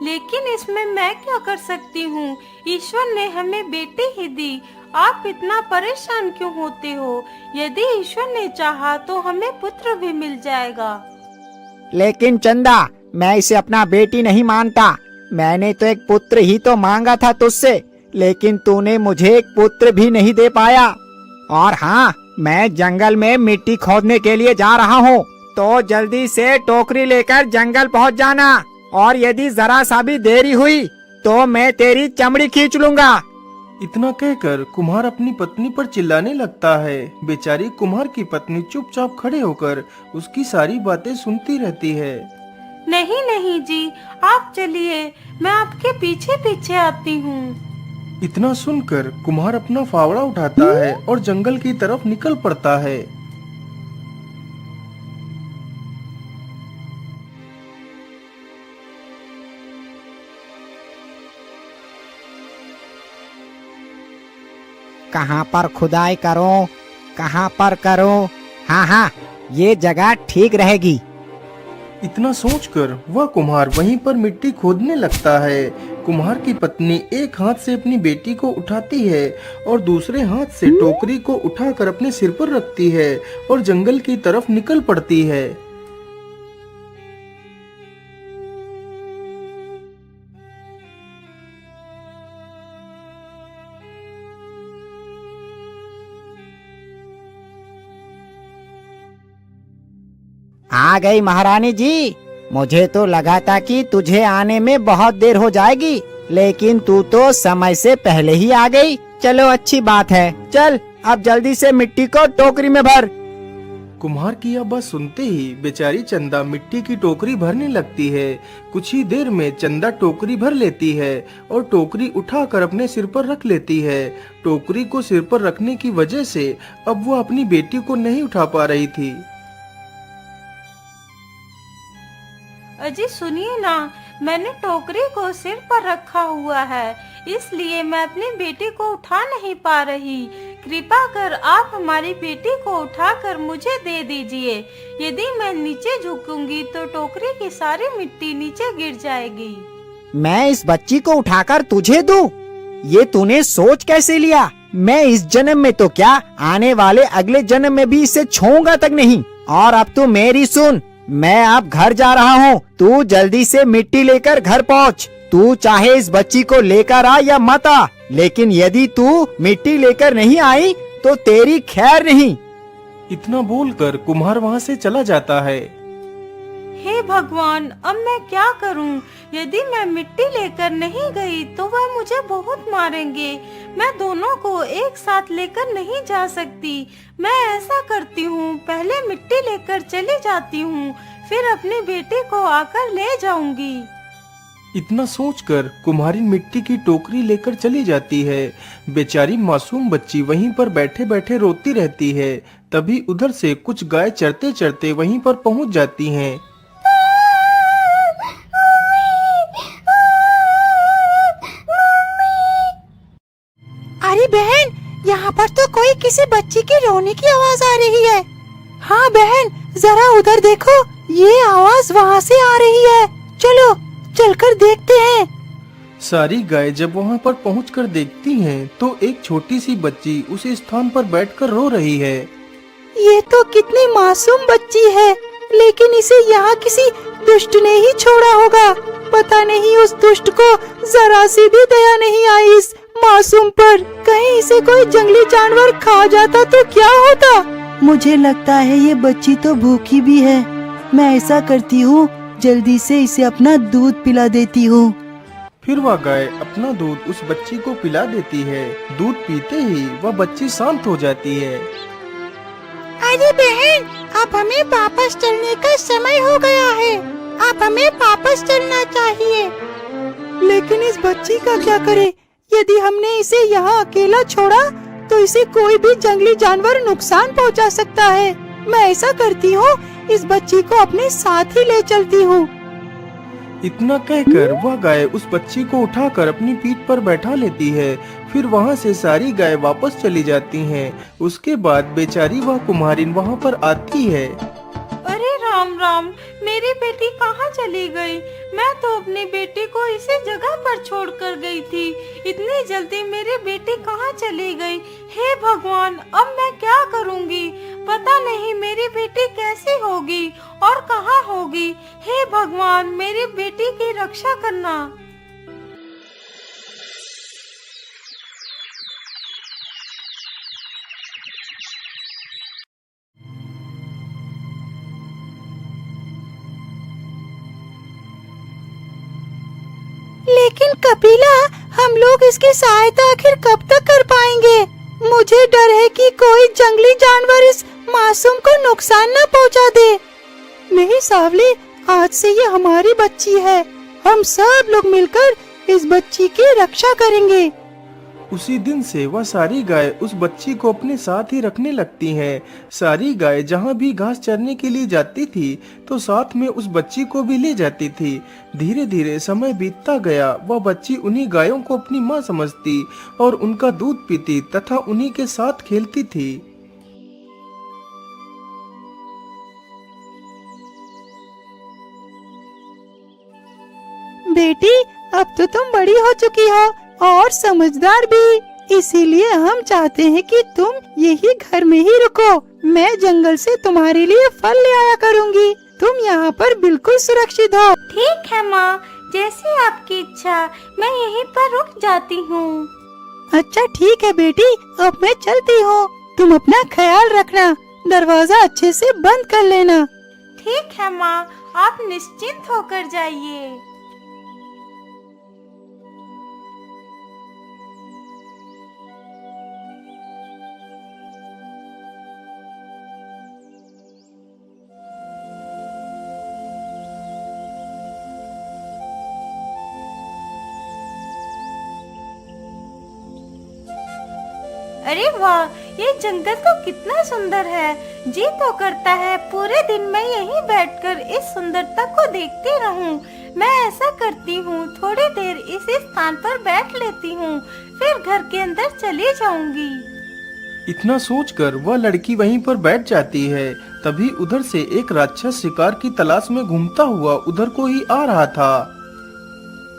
लेकिन इसमें मैं क्या कर सकती हूँ? ईश्वर ने हमें बेटी ही दी। आप इतना परेशान क्यों होते हो? यदि ईश्वर ने चाहा तो हमें पुत्र भी मिल जाएगा। लेकिन चंदा, मैं इसे अपना बेटी नहीं मानता। मैंने तो एक पुत्र ही तो मांगा था तुझसे, लेकिन तूने मुझे एक पुत्र भी नहीं दे पाया। और हाँ, मैं जंगल में मिट्टी खोदने के लिए जा रहा हूँ, तो जल्दी से टोकरी लेकर जंगल पहुँच जाना। और यदि जरा सा भी देरी हुई तो मैं तेरी चमड़ी खींच लूंगा। इतना कहकर कुम्हार अपनी पत्नी पर चिल्लाने लगता है। बेचारी कुम्हार की पत्नी चुपचाप खड़े होकर उसकी सारी बातें सुनती रहती है। नहीं नहीं जी, आप चलिए, मैं आपके पीछे पीछे आती हूँ। इतना सुनकर कुम्हार अपना फावड़ा उठाता है और जंगल की तरफ निकल पड़ता है। कहाँ पर खुदाई करो, कहाँ पर करो? हाँ हाँ, ये जगह ठीक रहेगी। इतना सोचकर वह कुम्हार वहीं पर मिट्टी खोदने लगता है। कुम्हार की पत्नी एक हाथ से अपनी बेटी को उठाती है और दूसरे हाथ से टोकरी को उठाकर अपने सिर पर रखती है और जंगल की तरफ निकल पड़ती है। आ गई महारानी जी। मुझे तो लगा था कि तुझे आने में बहुत देर हो जाएगी, लेकिन तू तो समय से पहले ही आ गई। चलो अच्छी बात है। चल अब जल्दी से मिट्टी को टोकरी में भर। कुम्हार की यह बात सुनते ही बेचारी चंदा मिट्टी की टोकरी भरने लगती है। कुछ ही देर में चंदा टोकरी भर लेती है और टोकरी उठाकर अपने सिर पर रख लेती है। टोकरी को सिर पर रखने की वजह से अब वो अपनी बेटी को नहीं उठा पा रही थी। अजी सुनिए ना, मैंने टोकरी को सिर पर रखा हुआ है, इसलिए मैं अपनी बेटी को उठा नहीं पा रही। कृपा कर आप हमारी बेटी को उठाकर मुझे दे दीजिए। यदि मैं नीचे झुकूंगी तो टोकरी की सारी मिट्टी नीचे गिर जाएगी। मैं इस बच्ची को उठाकर तुझे दूं? ये तूने सोच कैसे लिया? मैं इस जन्म में तो क्या, आने वाले अगले जन्म में भी इसे छूऊंगा तक नहीं। और अब तू मेरी सुन, मैं अब घर जा रहा हूँ। तू जल्दी से मिट्टी लेकर घर पहुँच। तू चाहे इस बच्ची को लेकर आ या मत आ, लेकिन यदि तू मिट्टी लेकर नहीं आई तो तेरी खैर नहीं। इतना बोलकर कुम्हार वहाँ से चला जाता है। हे भगवान, अब मैं क्या करूं? यदि मैं मिट्टी लेकर नहीं गई तो वह मुझे बहुत मारेंगे। मैं दोनों को एक साथ लेकर नहीं जा सकती। मैं ऐसा करती हूँ, पहले मिट्टी लेकर चली जाती हूँ, फिर अपनी बेटी को आकर ले जाऊंगी। इतना सोचकर कुम्हारी मिट्टी की टोकरी लेकर चली जाती है। बेचारी मासूम बच्ची वहीं पर बैठे बैठे रोती रहती है। तभी उधर से कुछ गाय चरते चरते वहीं पर पहुंच जाती हैं। अरे बहन, यहाँ पर तो कोई किसी बच्ची की रोने की आवाज आ रही है। हाँ बहन, जरा उधर देखो, ये आवाज वहाँ से आ रही है। चलो चलकर देखते हैं। सारी गाय जब वहाँ पर पहुंचकर देखती हैं तो एक छोटी सी बच्ची उस स्थान पर बैठकर रो रही है। ये तो कितनी मासूम बच्ची है, लेकिन इसे यहाँ किसी दुष्ट ने ही छोड़ा होगा। पता नहीं उस दुष्ट को जरा सी भी दया नहीं आई इस मासूम पर। कहीं इसे कोई जंगली जानवर खा जाता तो क्या होता? मुझे लगता है ये बच्ची तो भूखी भी है। मैं ऐसा करती हूँ, जल्दी से इसे अपना दूध पिला देती हूँ। फिर वह गाय अपना दूध उस बच्ची को पिला देती है। दूध पीते ही वह बच्ची शांत हो जाती है। अरे बहन, अब हमें वापस चलने का समय हो गया है। अब हमें वापस चलना चाहिए। लेकिन इस बच्ची का क्या करे? यदि हमने इसे यहाँ अकेला छोड़ा तो इसे कोई भी जंगली जानवर नुकसान पहुँचा सकता है। मैं ऐसा करती हूँ, इस बच्ची को अपने साथ ही ले चलती हूँ। इतना कहकर वह गाय उस बच्ची को उठाकर अपनी पीठ पर बैठा लेती है। फिर वहाँ से सारी गाय वापस चली जाती हैं। उसके बाद बेचारी वह कुम्हारिन वहाँ पर आती है। अरे राम राम, मेरी बेटी कहाँ चली गई? मैं तो अपनी बेटी को इसी जगह पर छोड़कर गई थी। इतनी जल्दी मेरी बेटी कहाँ चली गई? हे भगवान, अब मैं क्या करूँगी? पता नहीं मेरी बेटी कैसी होगी और कहाँ होगी। हे भगवान, मेरी बेटी की रक्षा करना। लेकिन कपिला, हम लोग इसकी सहायता आखिर कब तक कर पाएंगे? मुझे डर है कि कोई जंगली जानवर इस मासूम को नुकसान न पहुंचा दे। नहीं सावली, आज से ये हमारी बच्ची है। हम सब लोग मिलकर इस बच्ची की रक्षा करेंगे। उसी दिन से वह सारी गाय उस बच्ची को अपने साथ ही रखने लगती हैं। सारी गाय जहाँ भी घास चरने के लिए जाती थी तो साथ में उस बच्ची को भी ले जाती थी। धीरे धीरे समय बीतता गया। वह बच्ची उन्हीं गायों को अपनी माँ समझती और उनका दूध पीती तथा उन्हीं के साथ खेलती थी। बेटी, अब तो तुम बड़ी हो चुकी हो और समझदार भी। इसीलिए हम चाहते हैं कि तुम यही घर में ही रुको। मैं जंगल से तुम्हारे लिए फल ले आया करूँगी। तुम यहाँ पर बिल्कुल सुरक्षित हो। ठीक है माँ, जैसी आपकी इच्छा। मैं यहीं पर रुक जाती हूँ। अच्छा ठीक है बेटी, अब मैं चलती हूँ। तुम अपना ख्याल रखना। दरवाजा अच्छे से बंद कर लेना। ठीक है माँ, आप निश्चिंत होकर जाइए। अरे वाह, ये जंगल तो कितना सुंदर है। जी तो करता है पूरे दिन मैं यहीं बैठकर इस सुंदरता को देखती रहूं। मैं ऐसा करती हूँ, थोड़ी देर इसी स्थान पर बैठ लेती हूँ, फिर घर के अंदर चली जाऊंगी। इतना सोचकर वह लड़की वहीं पर बैठ जाती है। तभी उधर से एक राक्षस शिकार की तलाश में घूमता हुआ उधर को ही आ रहा था।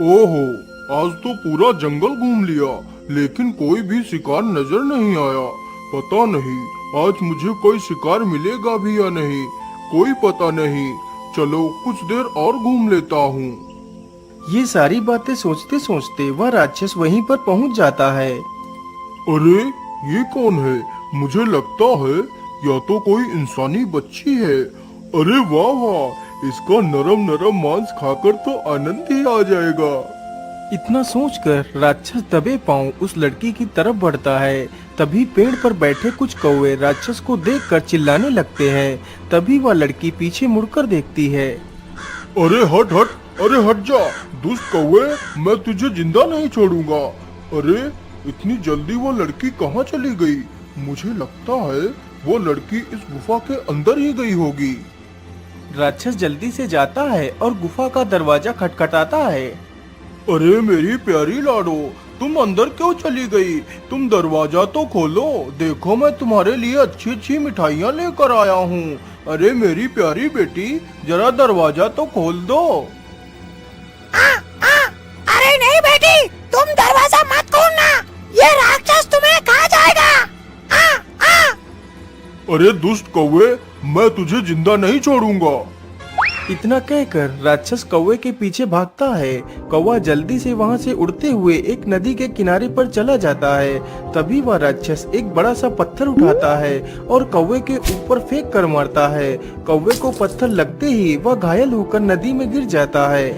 ओहो, आज तो पूरा जंगल घूम लिया लेकिन कोई भी शिकार नजर नहीं आया। पता नहीं आज मुझे कोई शिकार मिलेगा भी या नहीं, कोई पता नहीं। चलो कुछ देर और घूम लेता हूँ। ये सारी बातें सोचते सोचते वह राक्षस वहीं पर पहुंच जाता है। अरे ये कौन है? मुझे लगता है या तो कोई इंसानी बच्ची है। अरे वाह वाह, इसका नरम नरम मांस खाकर तो आनंद ही आ जाएगा। इतना सोचकर राक्षस दबे पांव उस लड़की की तरफ बढ़ता है। तभी पेड़ पर बैठे कुछ कौवे राक्षस को देखकर चिल्लाने लगते हैं। तभी वह लड़की पीछे मुड़कर देखती है। अरे हट हट, अरे हट जा दुष्ट कौवे, मैं तुझे जिंदा नहीं छोड़ूंगा। अरे इतनी जल्दी वो लड़की कहाँ चली गई? मुझे लगता है वो लड़की इस गुफा के अंदर ही गई होगी। राक्षस जल्दी से जाता है और गुफा का दरवाजा खटखटाता है। अरे मेरी प्यारी लाडो, तुम अंदर क्यों चली गई? तुम दरवाजा तो खोलो, देखो मैं तुम्हारे लिए अच्छी अच्छी मिठाइयाँ लेकर आया हूँ। अरे मेरी प्यारी बेटी, जरा दरवाजा तो खोल दो। अरे नहीं बेटी, तुम दरवाजा मत खोलना, ये राक्षस तुम्हें खा जाएगा। अरे दुष्ट कौवे, मैं तुझे जिंदा नहीं छोड़ूंगा। इतना कहकर राक्षस कौवे के पीछे भागता है। कौवा जल्दी से वहाँ से उड़ते हुए एक नदी के किनारे पर चला जाता है। तभी वह राक्षस एक बड़ा सा पत्थर उठाता है और कौवे के ऊपर फेंक कर मारता है। कौवे को पत्थर लगते ही वह घायल होकर नदी में गिर जाता है।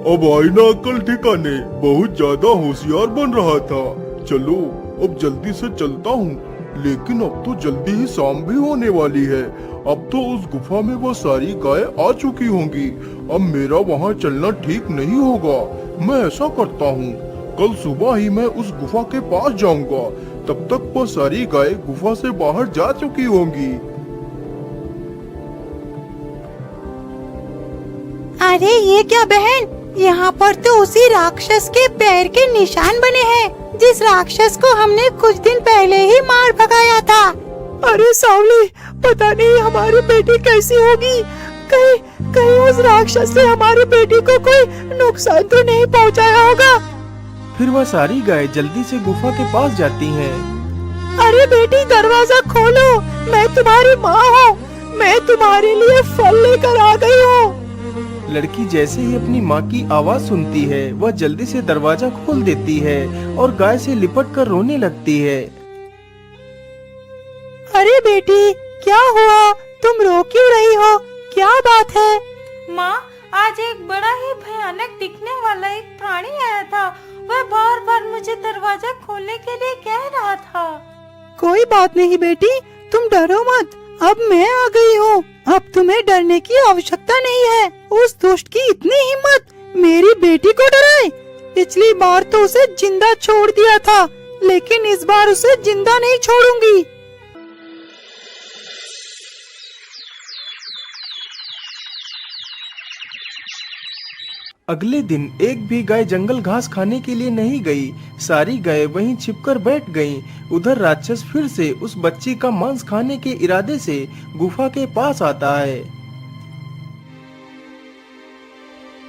अब आई ना अकल ठिकाने, बहुत ज्यादा होशियार बन रहा था। चलो अब जल्दी से चलता हूँ। लेकिन अब तो जल्दी ही शाम भी होने वाली है। अब तो उस गुफा में वो सारी गाय आ चुकी होंगी। अब मेरा वहाँ चलना ठीक नहीं होगा। मैं ऐसा करता हूँ, कल सुबह ही मैं उस गुफा के पास जाऊंगा। तब तक वो सारी गाय गुफा से बाहर जा चुकी होंगी। अरे ये क्या बहन, यहाँ पर तो उसी राक्षस के पैर के निशान बने हैं। जिस राक्षस को हमने कुछ दिन पहले ही मार भगाया था। अरे सावली, पता नहीं हमारी बेटी कैसी होगी। कहीं कहीं उस राक्षस ने हमारी बेटी को कोई नुकसान तो नहीं पहुंचाया होगा। फिर वह सारी गाय जल्दी से गुफा के पास जाती हैं। अरे बेटी, दरवाजा खोलो, मैं तुम्हारी माँ हूँ। मैं तुम्हारे लिए फल लेकर आ गई हूँ। लड़की जैसे ही अपनी माँ की आवाज सुनती है, वह जल्दी से दरवाजा खोल देती है और गाय से लिपट कर रोने लगती है। अरे बेटी, क्या हुआ? तुम रो क्यों रही हो? क्या बात है? माँ, आज एक बड़ा ही भयानक दिखने वाला एक प्राणी आया था। वह बार बार मुझे दरवाजा खोलने के लिए कह रहा था। कोई बात नहीं बेटी, तुम डरो मत। अब मैं आ गई हूँ। अब तुम्हें डरने की आवश्यकता नहीं है। उस दुष्ट की इतनी हिम्मत, मेरी बेटी को डराए। पिछली बार तो उसे जिंदा छोड़ दिया था, लेकिन इस बार उसे जिंदा नहीं छोड़ूंगी। अगले दिन एक भी गाय जंगल घास खाने के लिए नहीं गई। सारी गाय वहीं छिपकर बैठ गईं। उधर राक्षस फिर से उस बच्ची का मांस खाने के इरादे से गुफा के पास आता है।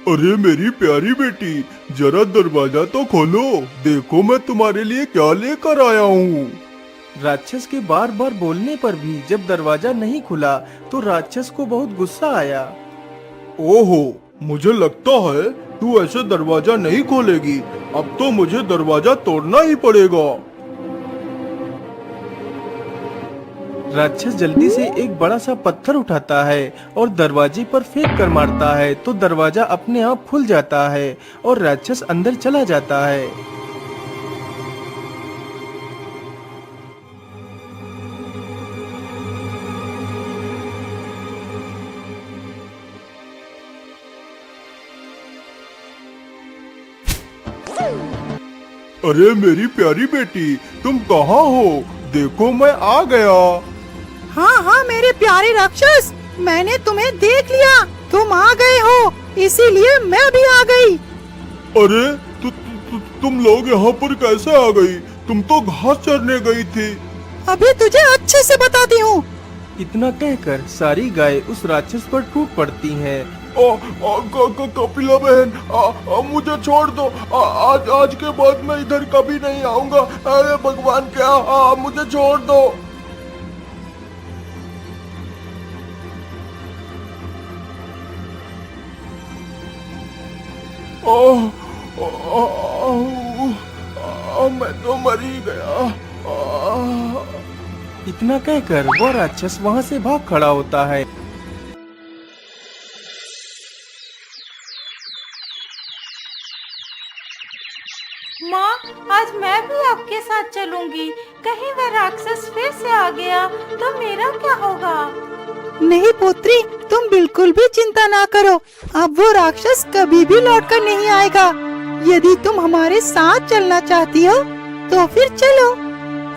अरे मेरी प्यारी बेटी, जरा दरवाजा तो खोलो। देखो मैं तुम्हारे लिए क्या लेकर आया हूँ। राक्षस के बार बार बोलने पर भी जब दरवाजा नहीं खुला तो राक्षस को बहुत गुस्सा आया। ओहो, मुझे लगता है तू ऐसे दरवाजा नहीं खोलेगी। अब तो मुझे दरवाजा तोड़ना ही पड़ेगा। राक्षस जल्दी से एक बड़ा सा पत्थर उठाता है और दरवाजे पर फेंक कर मारता है तो दरवाजा अपने आप खुल जाता है और राक्षस अंदर चला जाता है। अरे मेरी प्यारी बेटी, तुम कहाँ हो? देखो मैं आ गया। हाँ हाँ मेरे प्यारे राक्षस, मैंने तुम्हें देख लिया। तुम आ गए हो, इसीलिए मैं भी आ गई। अरे तुम लोग यहाँ पर कैसे आ गई? तुम तो घास चरने गई थी। अभी तुझे अच्छे से बताती हूँ। इतना कहकर सारी गाय उस राक्षस पर टूट पड़ती हैं। कपिला बहन, मुझे छोड़ दो। आज के बाद मैं इधर कभी नहीं आऊंगा। अरे भगवान, क्या मुझे छोड़ दो। मैं तो मर ही गया। इतना कहकर वो राक्षस वहाँ से भाग खड़ा होता है। माँ, आज मैं भी आपके साथ चलूंगी। कहीं वह राक्षस फिर से आ गया तो मेरा क्या होगा? नहीं पुत्री, तुम बिल्कुल भी चिंता ना करो। अब वो राक्षस कभी भी लौटकर नहीं आएगा। यदि तुम हमारे साथ चलना चाहती हो तो फिर चलो।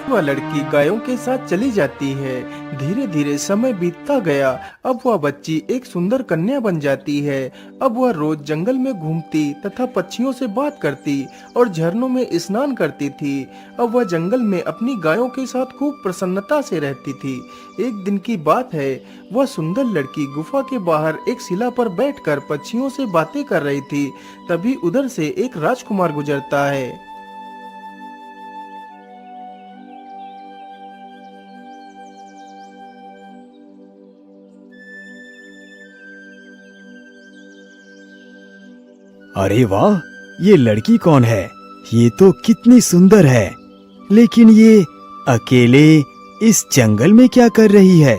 वह लड़की गायों के साथ चली जाती है। धीरे धीरे समय बीतता गया। अब वह बच्ची एक सुंदर कन्या बन जाती है। अब वह रोज जंगल में घूमती तथा पक्षियों से बात करती और झरनों में स्नान करती थी। अब वह जंगल में अपनी गायों के साथ खूब प्रसन्नता से रहती थी। एक दिन की बात है, वह सुंदर लड़की गुफा के बाहर एक शिला पर बैठकर पक्षियों से बातें कर रही थी। तभी उधर से एक राजकुमार गुजरता है। अरे वाह, ये लड़की कौन है? ये तो कितनी सुंदर है, लेकिन ये अकेले इस जंगल में क्या कर रही है?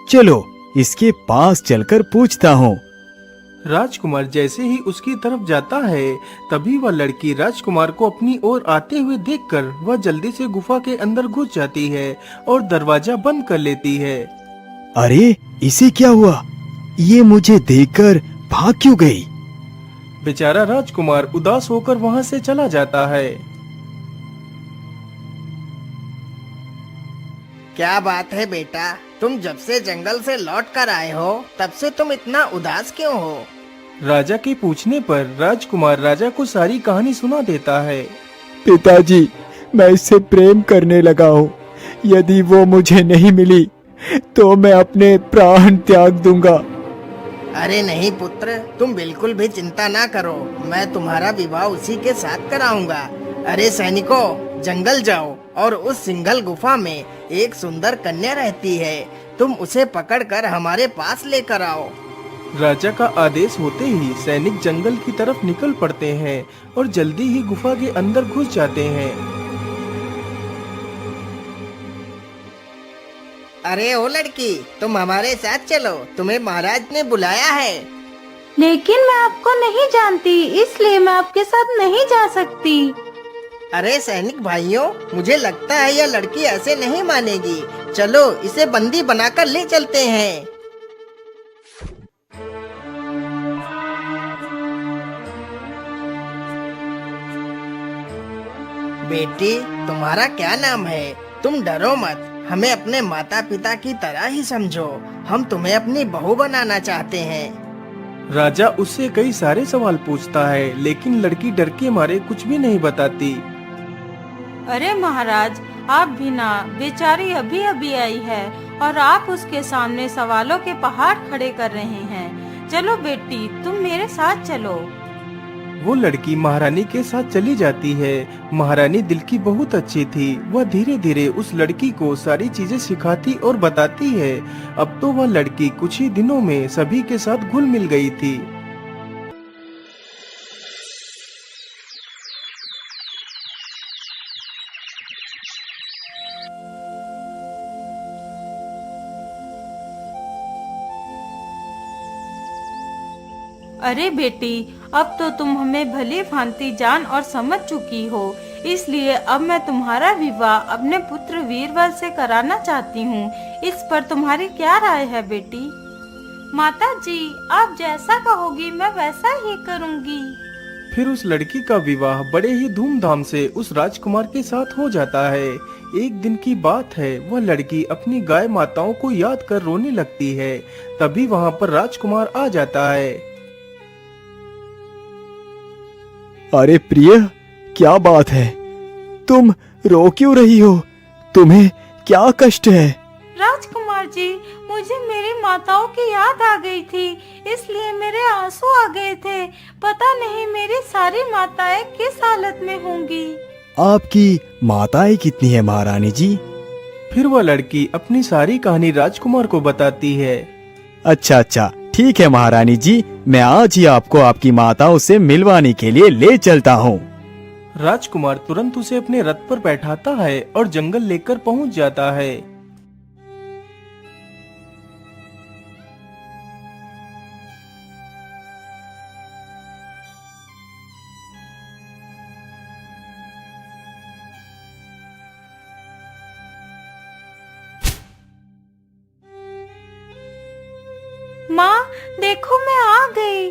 चलो इसके पास चलकर पूछता हूँ। राजकुमार जैसे ही उसकी तरफ जाता है, तभी वह लड़की राजकुमार को अपनी ओर आते हुए देखकर वह जल्दी से गुफा के अंदर घुस जाती है और दरवाजा बंद कर लेती है। अरे इसे क्या हुआ? ये मुझे देखकर भाग क्यों गई? बेचारा राजकुमार उदास होकर वहाँ से चला जाता है। क्या बात है बेटा, तुम जब से जंगल से लौट कर आए हो तब से तुम इतना उदास क्यों हो? राजा के पूछने पर राजकुमार राजा को सारी कहानी सुना देता है। पिताजी, मैं इससे प्रेम करने लगा हूँ। यदि वो मुझे नहीं मिली तो मैं अपने प्राण त्याग दूंगा। अरे नहीं पुत्र, तुम बिल्कुल भी चिंता ना करो, मैं तुम्हारा विवाह उसी के साथ कराऊंगा। अरे सैनिकों, जंगल जाओ और उस सिंघल गुफा में एक सुंदर कन्या रहती है, तुम उसे पकड़कर हमारे पास लेकर आओ। राजा का आदेश होते ही सैनिक जंगल की तरफ निकल पड़ते हैं और जल्दी ही गुफा के अंदर घुस जाते हैं। अरे ओ लड़की, तुम हमारे साथ चलो, तुम्हें महाराज ने बुलाया है। लेकिन मैं आपको नहीं जानती, इसलिए मैं आपके साथ नहीं जा सकती। अरे सैनिक भाइयों, मुझे लगता है यह लड़की ऐसे नहीं मानेगी। चलो इसे बंदी बनाकर ले चलते हैं। बेटी, तुम्हारा क्या नाम है? तुम डरो मत, हमें अपने माता पिता की तरह ही समझो। हम तुम्हें अपनी बहू बनाना चाहते हैं। राजा उससे कई सारे सवाल पूछता है, लेकिन लड़की डर के मारे कुछ भी नहीं बताती। अरे महाराज, आप भी ना, बेचारी अभी अभी आई है और आप उसके सामने सवालों के पहाड़ खड़े कर रहे हैं। चलो बेटी, तुम मेरे साथ चलो। वो लड़की महारानी के साथ चली जाती है। महारानी दिल की बहुत अच्छी थी। वह धीरे धीरे उस लड़की को सारी चीजें सिखाती और बताती है। अब तो वह लड़की कुछ ही दिनों में सभी के साथ घुल मिल गई थी। अरे बेटी, अब तो तुम हमें भली भांति जान और समझ चुकी हो, इसलिए अब मैं तुम्हारा विवाह अपने पुत्र वीरबल से कराना चाहती हूँ। इस पर तुम्हारी क्या राय है बेटी? माता जी, आप जैसा कहोगी मैं वैसा ही करूँगी। फिर उस लड़की का विवाह बड़े ही धूमधाम से उस राजकुमार के साथ हो जाता है। एक दिन की बात है, वह लड़की अपनी गाय माताओं को याद कर रोने लगती है। तभी वहाँ पर राजकुमार आ जाता है। अरे प्रिय, क्या बात है? तुम रो क्यों रही हो? तुम्हें क्या कष्ट है? राजकुमार जी, मुझे मेरी माताओं की याद आ गई थी, इसलिए मेरे आंसू आ गए थे। पता नहीं मेरी सारी माताएं किस हालत में होंगी। आपकी माताएं कितनी है महारानी जी? फिर वह लड़की अपनी सारी कहानी राजकुमार को बताती है। अच्छा, ठीक है महारानी जी, मैं आज ही आपको आपकी माताओं से मिलवाने के लिए ले चलता हूँ। राजकुमार तुरंत उसे अपने रथ पर बैठाता है और जंगल लेकर पहुँच जाता है। माँ, देखो मैं आ गई।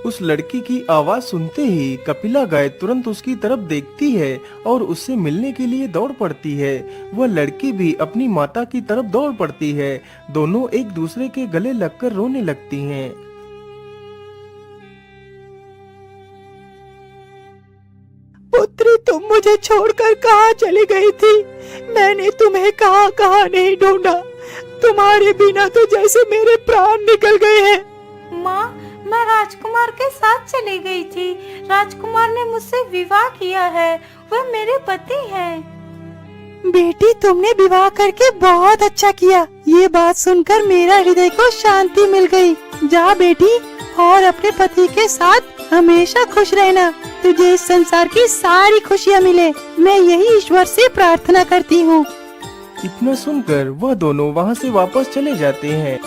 उस लड़की की आवाज सुनते ही कपिला गाय तुरंत उसकी तरफ देखती है और उससे मिलने के लिए दौड़ पड़ती है। वह लड़की भी अपनी माता की तरफ दौड़ पड़ती है। दोनों एक दूसरे के गले लगकर रोने लगती हैं। पुत्री, तुम मुझे छोड़कर कहाँ चली गई थी? मैंने तुम्हें कहाँ कहाँ नहीं ढूंढा। तुम्हारे बिना तो जैसे मेरे प्राण निकल गए हैं। माँ, मैं राजकुमार के साथ चली गई थी। राजकुमार ने मुझसे विवाह किया है, वह मेरे पति हैं। बेटी, तुमने विवाह करके बहुत अच्छा किया। ये बात सुनकर मेरा हृदय को शांति मिल गई। जा बेटी, और अपने पति के साथ हमेशा खुश रहना। तुझे इस संसार की सारी खुशियाँ मिले, मैं यही ईश्वर से प्रार्थना करती हूँ। इतना सुनकर वह दोनों वहाँ से वापस चले जाते हैं।